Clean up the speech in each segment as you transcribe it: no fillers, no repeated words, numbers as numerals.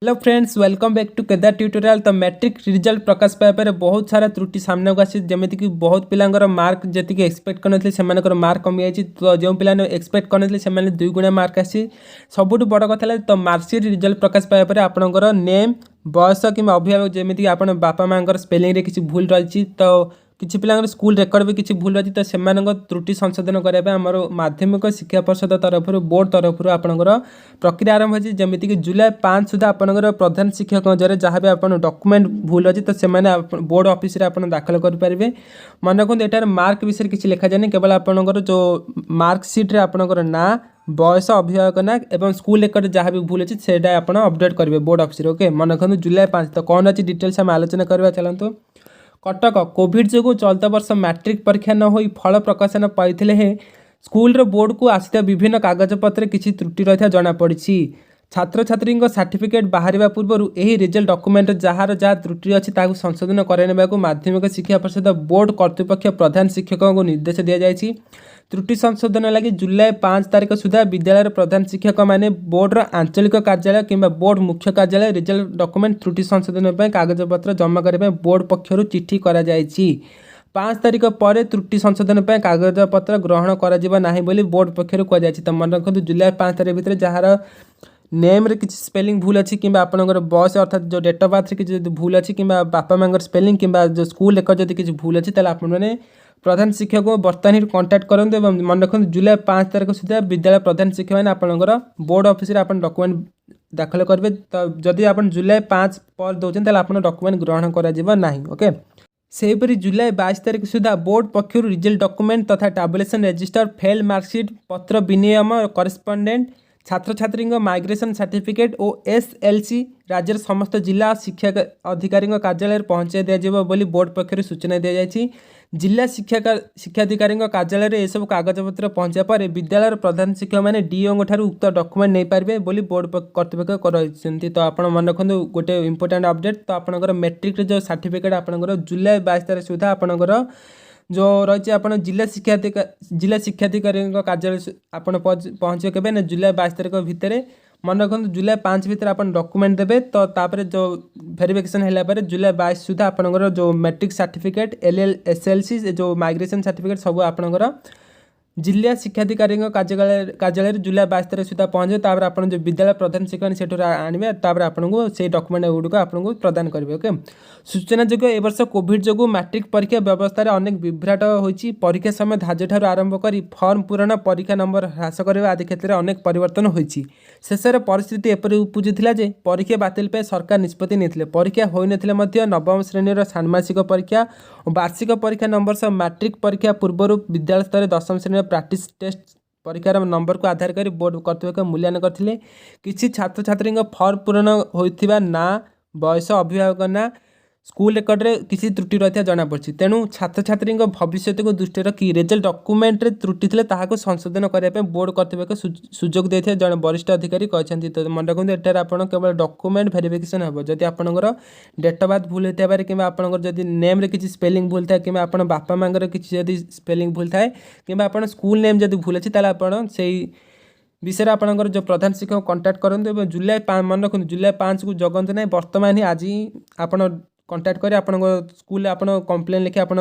Hello friends, welcome back to Kedar tutorial. तो matric result प्रकाश पाइबार बहुत सारा त्रुटि सामना को आसी, जमीक बहुत पिलांकर मार्क जी एक्सपेक्ट करते से मार्क कमी जाइए। तो जो पिला एक्सपेक्ट करते से 2 गुणा मार्क आसी। सबुठ बड़ कथा तो मार्कसीट रिजल्ट प्रकाश पाइबार आपंकर नेम बयस कि अभिभावक जमीक आप बापा माँ स्पेलिंग किसी भूल रही तो किसी पिला स्कूल रेकर्ड भी किसी भूल रही तो से त्रुटि संशोधन करने आम माध्यमिक शिक्षा परिषद तरफ बोर्ड तरफ आपंकर प्रक्रिया आरंभ होती जमीक जुलाई 5 सुधा आपंकर प्रधान शिक्षक जहाँ भी आप डॉक्यूमेंट भूल अच्छी तो से बोर्ड ऑफिस दाखल करेंगे। मन रखते एटार मार्क विषय किसी लिखा जाए, केवल आपंकर जो मार्कसीट्रे आपंकर ना बयस अभिभावक ना एवं स्कूल रेकर्ड जहाँ भी भूल अच्छी से आप अपडेट करेंगे बोर्ड ऑफिस। ओके, मन रखते जुलाई 5 तो कौन अच्छी डिटेल्स आम आलोचना करवा चलते। कटक कोविड जो चलता वर्ष मैट्रिक परीक्षा न हो फल प्रकाशन पाई हे स्कूल बोर्ड को आसता विभिन्न कागजपत्र किसी त्रुटि रही जमापड़ी। छात्र छात्री सर्टिफिकेट बाहर पूर्व यही रिजल्ट डॉक्यूमेंट जार जहाँ त्रुटि अच्छी संशोधन करने को माध्यमिक शिक्षा परिषद बोर्ड कर्तृपक्ष प्रधान शिक्षकों को निर्देश दि जाएगी। त्रुटि संशोधन लगी जुलाई 5 तारीख सुधा विद्यालय प्रधान शिक्षक मैंने बोर्डर आंचलिक कार्यालय कि बोर्ड मुख्य कार्यालय रिजल्ट डॉक्यूमेंट त्रुटि संशोधन कागजपत्र जमा करने बोर्ड पक्षर चिठी कर 5 तारीख पर त्रुटि संशोधन कागजपत्र ग्रहण कर बोर्ड पक्षर कहुई। तो मन रखते जुलाई 5 तारीख भितर जार नेम रे किसी स्पेलिंग भूल अच्छी कि आपंकर बयस अर्थात जो डेट ऑफ बर्थ किसी भूल अच्छी कि बापा माँ स्पेलिंग कि जो स्कूल रेकर्ड जब किसी भूल अच्छी आपने प्रधान शिक्षक को बर्तमान कांटेक्ट करूँ। मन रखते जुलाई 5 तारीख सुधा विद्यालय प्रधान शिक्षक मैंने आपंकर बोर्ड ऑफिस डॉक्यूमेंट दाखल करेंगे। तो जदि आप जुलाई 5 पर दौरान आप डॉक्यूमेंट ग्रहण कर। ओके, सेहीपरि जुलाई 22 तारीख सुधा बोर्ड पक्षर रिजल्ट डॉक्यूमेंट तथा टैबुलेशन रजिस्टर फेल मार्कशीट पत्र विनिमय करेस्पॉन्डेंट छात्र छात्री माइग्रेशन सर्टिफिकेट और एसएलसी राज्य समस्त जिला शिक्षा अधिकारी कार्यालय पहुँचाई दिज्व बोर्ड पक्षर सूचना दी जाएगी। जिला शिक्षाधिकारी कार्यालय यह कागजपत्र पहुँचा पर विद्यालय प्रधान शिक्षक मैंने डीओ ठार उक्त डॉक्यूमेंट नहीं पारे बोली बोर्ड कर्तृपक्ष कर। तो आप मन रखते गोटे इंपोर्टेंट अपडेट तो आपंकर मैट्रिक जो सर्टिफिकेट आपंकर जुलाई 22 तारीख सुधा आपंकर जो रही आप जिला शिक्षाधिकारी कार्यालय आप पहुँचे के जुलाई 22 तारीख भितर। मन रखते जुलाई 5 भितर आप डॉक्यूमेंट देवे तो तापर जो वेरिफिकेशन है जुलाई 22 सुधा आपंकर जो मैट्रिक सर्टिफिकेट एसएलसी जो माइग्रेशन सर्टिफिकेट सब आपंकर जिला शिक्षाधिकारी कार्यालय जुलाई 22 तारीख सुधा पहुँचे। तापर आप जो विद्यालय प्रधान शिक्षक से आने आपको से डॉक्यूमेंट गुड़िक आपको प्रदान करेंगे। ओके, सूचना जोग्य ए वर्ष कोविड जो मैट्रिक परीक्षा व्यवस्था अनेक विभ्राट होती। परीक्षा समय धार्य ठार आरंभ कर फर्म पूरण परीक्षा नंबर ह्रास करने आदि क्षेत्र में अनेक परिवर्तन होती। शेष में परिस्थिति एपरि उपजुला जे परीक्षा बातिल सरकार निष्पत्ति नहीं। परीक्षा हो नवम श्रेणी षाण्मासिक परीक्षा और वार्षिक परीक्षा नंबर सह मैट्रिक परीक्षा पूर्व विद्यालय स्तर 10वीं श्रेणी प्रैक्टिस टेस्ट परीक्षार नंबर को आधार कर बोर्ड कर्तृपक्ष मूल्यांकन करते। किसी छात्र छात्री फर्म पूरण होता ना बयस अभिभावक ना स्कूल रेकर्ड रे किसी त्रुटि रही जमापड़ी। तेणु छात्र छात्री भविष्य को दृष्टि रखी रिजल्ट डॉक्यूमेंट रे त्रुटि थे संशोधन करने बोर्ड कर्तृपक्ष सुजोग देते जड़े वरिष्ठ अधिकारी कहते। तो मन रखते एटार आप केवल डॉक्यूमेंट वेरिफिकेशन हो जदि आपंकर डेट ऑफ बर्थ भूल होता है कि आपंकर जब नेम रे किसी स्पेलिंग भूल थाए कि बापा माँ किसी जब स्पेलिंग भूल थाए कि आप स्कूल नेम जब भूल अच्छी से विषय आपंकर जो प्रधान शिक्षक कांटेक्ट करूँ। जुलाई 5 मन रखते जुलाई 5 को जगत ना बर्तमान ही आज आप कांटेक्ट करें आप स्कूल आप कंप्लेन लिखे आप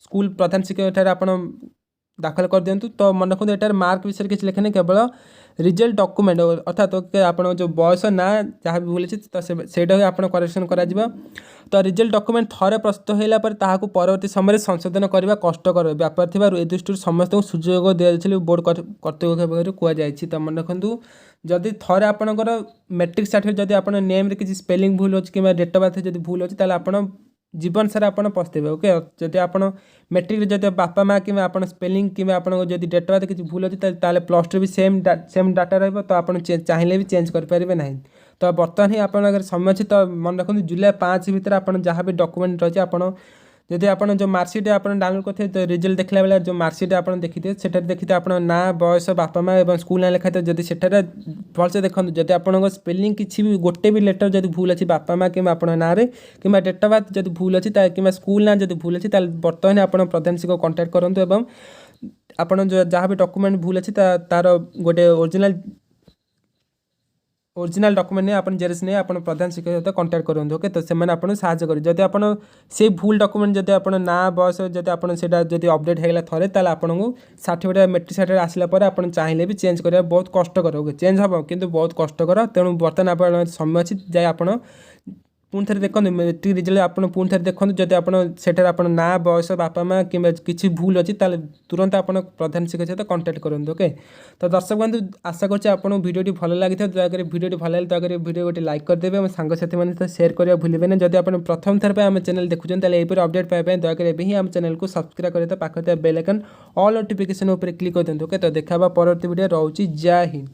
स्कूल प्रधान शिक्षक आप दाखल कर दिंतु। तो मन रखते एटार मार्क विषय किसी लिखे केवल रिजल्ट डॉक्यूमेंट अर्थात आप जो बयस ना जहाँ भी भूल अच्छी तो से आप करेक्शन कर। तो रिजल्ट डॉक्यूमेंट थरे प्रस्तुत होगा ताकू परवर्ती समय संशोधन करने कष्टकर व्यापार थी ए दृष्टि समस्त सुजोग दि बोर्ड कर्तृपक्ष कहुई। तो मन रखु जदि थरे आपंकर मैट्रिक सर्टिफिकेट जब आप नेम रे किसी स्पेलिंग भूल अच्छी कि डेट ऑफ बर्थ जब भूल अच्छी आप जीवन सारा आप पस्तेबे। ओके, जब आप मैट्रिक जब बापा माँ कि स्पेलिंग कि जब डेट ऑफ बर्थ किसी भूल अच्छी प्लस टू भी सेम डाटा रही तो आप चाहिए भी चेंज करेंगे ना। तो बर्तमान ही आप समय अच्छी तो मन रखते जुलाई 5 भितर आप जहाँ भी डॉक्यूमेंट रही आप जदि आप जो मार्कशीट आप डाउनलोड करते तो रिजल्ट देखला बेला जो मार्कशीट आप देखिए से देखिए आप ना बयस बापा माँ और स्कूल ना लिखा जब से भलसे देखो जब आप स्पेलिंग किसी भी गोटे भी लेटर जब भूल अच्छी बापा माँ कि आप ना कि डेट ऑफ बर्थ जब भूल अच्छी कि स्कूल ना जब भूल अच्छी बर्तमान आप प्रधान शिक्षक कांटेक्ट करूँ। आप जहाँ भी डॉक्यूमेंट भूल अच्छी तार गोटे ओरिजिनल ओरिजिनल डॉक्यूमेंट नहीं आपन जेरक्स नहीं आपन प्रधान शिक्षक सहित कांटेक्ट करंतु ओके। तो सेमाने आपन साहाय्य करी जदि आपन से भूल डॉक्यूमेंट जदि आपन ना बयस जदि आपन सेटा जदि अपडेट हेगला थरे ताले आपन को सर्टिफिकेट मैट्रिक सर्टिफिकेट आसला पर आपन चाहिले भी चेंज करिया बहुत कष्टकर ओके। चेंज हम किंतु बहुत कष्टकर तेणु बर्तमान आपन समय अच्छी जाए आपन पुणी थे देखो मैट्रिक रिजल्ट आप पुणी थे देखो जब आप आप ना बयस बापा माँ कि किसी भूल अच्छी तुरंत आप प्रधान शिक्षक सहित कंटाक्ट करूँ ओके। तो दर्शक बंधु आशा करते आपको भिडियो भल लगी दयाकोरी भिडियो भल लगे दयाकोरी भिडियो गोटे लाइक करदेवे और सांगसाथी मैंने तो सेयार करने भूलें ना। जब आप प्रथम थर पर आम चैनल देखुं यहपर अपडेट पाइबा दयाकोरी ही आम चैनल को सब्सक्राइब करें पाखे bell icon all notification click कर दिखाँ ओके। तो देखा परवर्ती वीडियो रोचे जय हिंद।